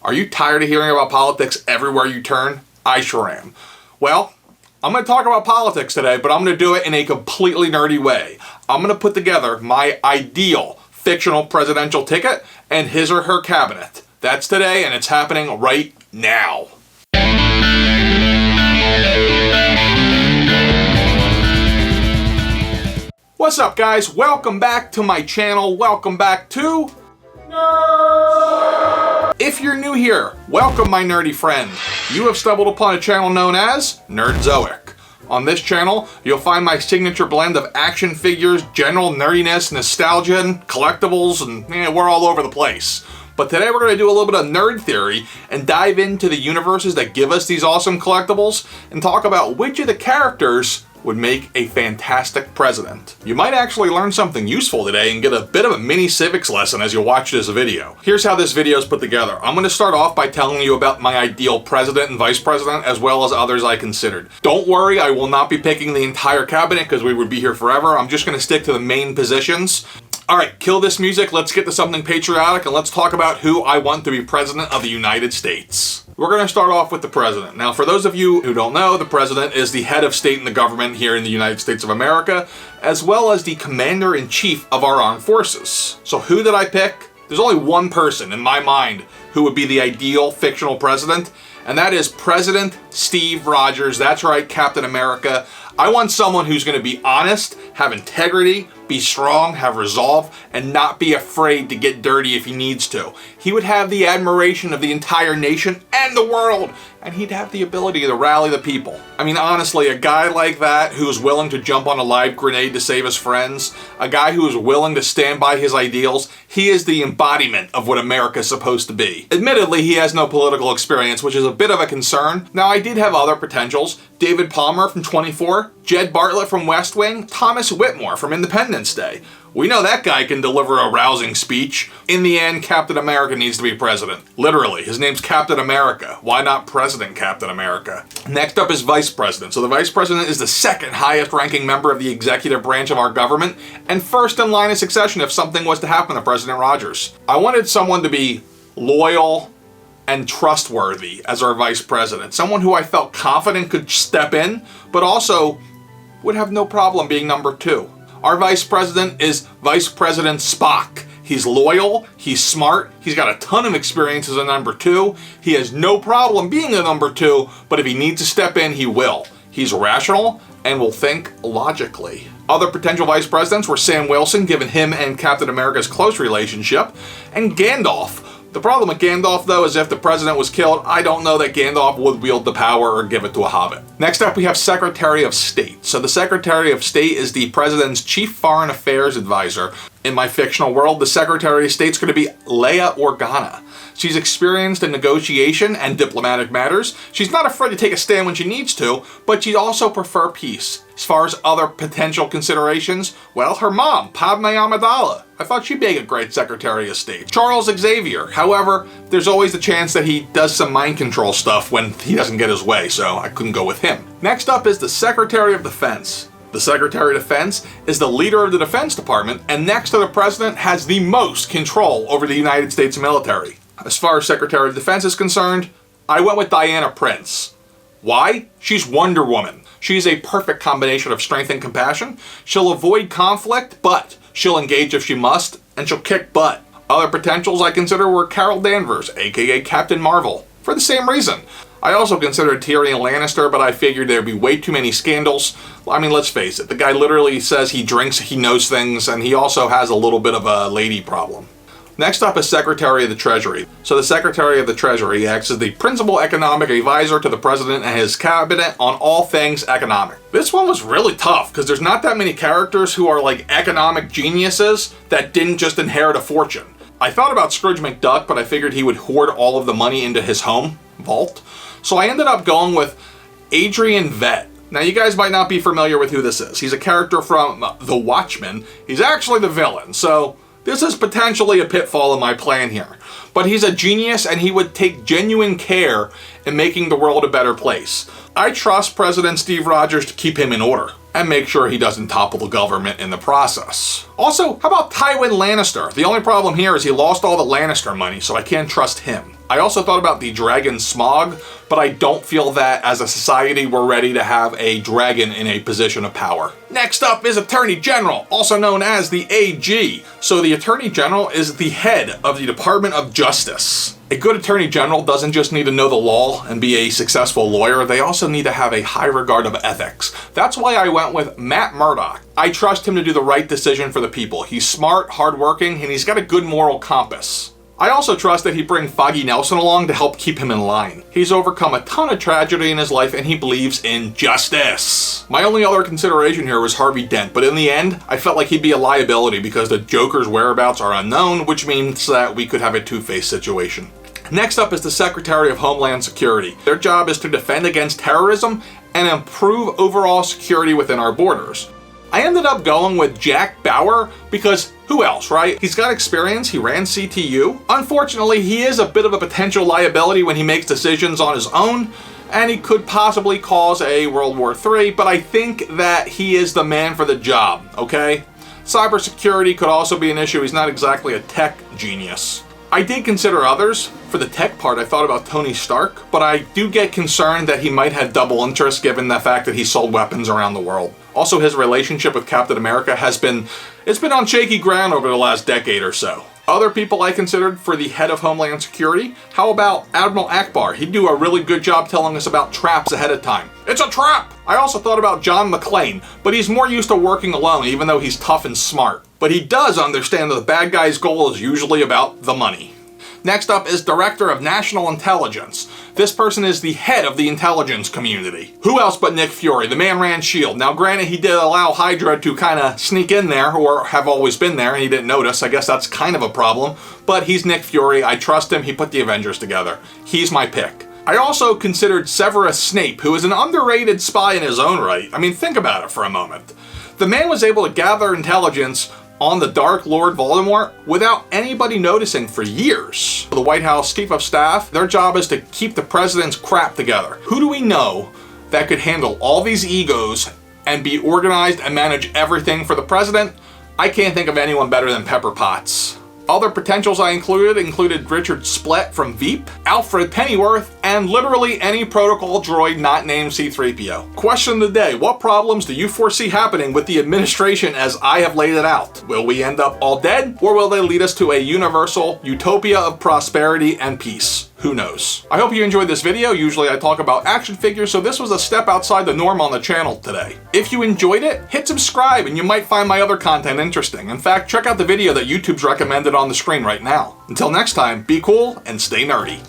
Are you tired of hearing about politics everywhere you turn? I sure am. Well, I'm going to talk about politics today, but I'm going to do it in a completely nerdy way. I'm going to put together my ideal fictional presidential ticket and his or her cabinet. That's today, and it's happening right now. What's up, guys? Welcome back to my channel. Welcome back to Nerdzoic. If you're new here, welcome, my nerdy friend. You have stumbled upon a channel known as Nerdzoic. On this channel, you'll find my signature blend of action figures, general nerdiness, nostalgia, and collectibles, and we're all over the place. But today we're going to do a little bit of nerd theory and dive into the universes that give us these awesome collectibles and talk about which of the characters would make a fantastic president. You might actually learn something useful today and get a bit of a mini civics lesson as you watch this video. Here's how this video is put together. I'm going to start off by telling you about my ideal president and vice president, as well as others I considered. Don't worry, I will not be picking the entire cabinet because we would be here forever. I'm just going to stick to the main positions. Alright, kill this music, let's get to something patriotic, and let's talk about who I want to be President of the United States. We're going to start off with the President. Now, for those of you who don't know, the President is the head of state in the government here in the United States of America, as well as the Commander-in-Chief of our armed forces. So who did I pick? There's only one person in my mind who would be the ideal fictional president, and that is President Steve Rogers. That's right, Captain America. I want someone who's going to be honest, have integrity, be strong, have resolve, and not be afraid to get dirty if he needs to. He would have the admiration of the entire nation and the world, and he'd have the ability to rally the people. I mean, honestly, a guy like that who's willing to jump on a live grenade to save his friends, a guy who is willing to stand by his ideals, he is the embodiment of what America's supposed to be. Admittedly, he has no political experience, which is a bit of a concern. Now, I did have other potentials. David Palmer from 24, Jed Bartlett from West Wing, Thomas Whitmore from Independence Day. We know that guy can deliver a rousing speech. In the end, Captain America needs to be president. Literally, his name's Captain America. Why not President Captain America? Next up is Vice President. So the Vice President is the second highest ranking member of the executive branch of our government and first in line of succession if something was to happen to President Rogers. I wanted someone to be loyal and trustworthy as our Vice President. Someone who I felt confident could step in, but also would have no problem being number two. Our Vice President is Vice President Spock. He's loyal, he's smart, he's got a ton of experience as a number two. He has no problem being a number two, but if he needs to step in, he will. He's rational and will think logically. Other potential vice presidents were Sam Wilson, given him and Captain America's close relationship, and Gandalf. The problem with Gandalf, though, is if the president was killed, I don't know that Gandalf would wield the power or give it to a hobbit. Next up, we have Secretary of State. So the Secretary of State is the president's chief foreign affairs advisor. In my fictional world, the Secretary of State's going to be Leia Organa. She's experienced in negotiation and diplomatic matters. She's not afraid to take a stand when she needs to, but she'd also prefer peace. As far as other potential considerations, well, her mom, Padme Amidala. I thought she'd be a great Secretary of State. Charles Xavier. However, there's always the chance that he does some mind control stuff when he doesn't get his way, so I couldn't go with him. Next up is the Secretary of Defense. The Secretary of Defense is the leader of the Defense Department, and next to the President has the most control over the United States military. As far as Secretary of Defense is concerned, I went with Diana Prince. Why? She's Wonder Woman. She's a perfect combination of strength and compassion. She'll avoid conflict, but she'll engage if she must, and she'll kick butt. Other potentials I consider were Carol Danvers, aka Captain Marvel, for the same reason. I also considered Tyrion Lannister, but I figured there'd be way too many scandals. I mean, let's face it, the guy literally says he drinks, he knows things, and he also has a little bit of a lady problem. Next up is Secretary of the Treasury. So the Secretary of the Treasury acts as the principal economic advisor to the President and his cabinet on all things economic. This one was really tough because there's not that many characters who are like economic geniuses that didn't just inherit a fortune. I thought about Scrooge McDuck, but I figured he would hoard all of the money into his home vault. So I ended up going with Adrian Veidt. Now, you guys might not be familiar with who this is. He's a character from The Watchmen. He's actually the villain, so this is potentially a pitfall in my plan here. But he's a genius, and he would take genuine care in making the world a better place. I trust President Steve Rogers to keep him in order and make sure he doesn't topple the government in the process. Also, how about Tywin Lannister? The only problem here is he lost all the Lannister money, so I can't trust him. I also thought about the dragon Smaug, but I don't feel that as a society we're ready to have a dragon in a position of power. Next up is Attorney General, also known as the AG. So the Attorney General is the head of the Department of Justice. A good Attorney General doesn't just need to know the law and be a successful lawyer, they also need to have a high regard of ethics. That's why I went with Matt Murdock. I trust him to do the right decision for the people. He's smart, hardworking, and he's got a good moral compass. I also trust that he bring Foggy Nelson along to help keep him in line. He's overcome a ton of tragedy in his life and he believes in justice. My only other consideration here was Harvey Dent, but in the end, I felt like he'd be a liability because the Joker's whereabouts are unknown, which means that we could have a two-faced situation. Next up is the Secretary of Homeland Security. Their job is to defend against terrorism and improve overall security within our borders. I ended up going with Jack Bauer because who else, right? He's got experience, he ran CTU. Unfortunately, he is a bit of a potential liability when he makes decisions on his own, and he could possibly cause a World War III, but I think that he is the man for the job, okay? Cybersecurity could also be an issue. He's not exactly a tech genius. I did consider others. For the tech part, I thought about Tony Stark, but I do get concerned that he might have double interest given the fact that he sold weapons around the world. Also, his relationship with Captain America it's been on shaky ground over the last decade or so. Other people I considered for the head of Homeland Security, how about Admiral Ackbar? He'd do a really good job telling us about traps ahead of time. It's a trap! I also thought about John McClane, but he's more used to working alone even though he's tough and smart. But he does understand that the bad guy's goal is usually about the money. Next up is Director of National Intelligence. This person is the head of the intelligence community. Who else but Nick Fury? The man ran S.H.I.E.L.D. Now granted, he did allow Hydra to kind of sneak in there, or have always been there, and he didn't notice. I guess that's kind of a problem. But he's Nick Fury. I trust him. He put the Avengers together. He's my pick. I also considered Severus Snape, who is an underrated spy in his own right. I mean, think about it for a moment. The man was able to gather intelligence on the Dark Lord Voldemort without anybody noticing for years. The White House Chief of Staff, their job is to keep the president's crap together. Who do we know that could handle all these egos and be organized and manage everything for the president? I can't think of anyone better than Pepper Potts. Other potentials I included Richard Splett from Veep, Alfred Pennyworth, and literally any protocol droid not named C-3PO. Question of the day, what problems do you foresee happening with the administration as I have laid it out? Will we end up all dead, or will they lead us to a universal utopia of prosperity and peace? Who knows? I hope you enjoyed this video. Usually I talk about action figures, so this was a step outside the norm on the channel today. If you enjoyed it, hit subscribe and you might find my other content interesting. In fact, check out the video that YouTube's recommended on the screen right now. Until next time, be cool and stay nerdy.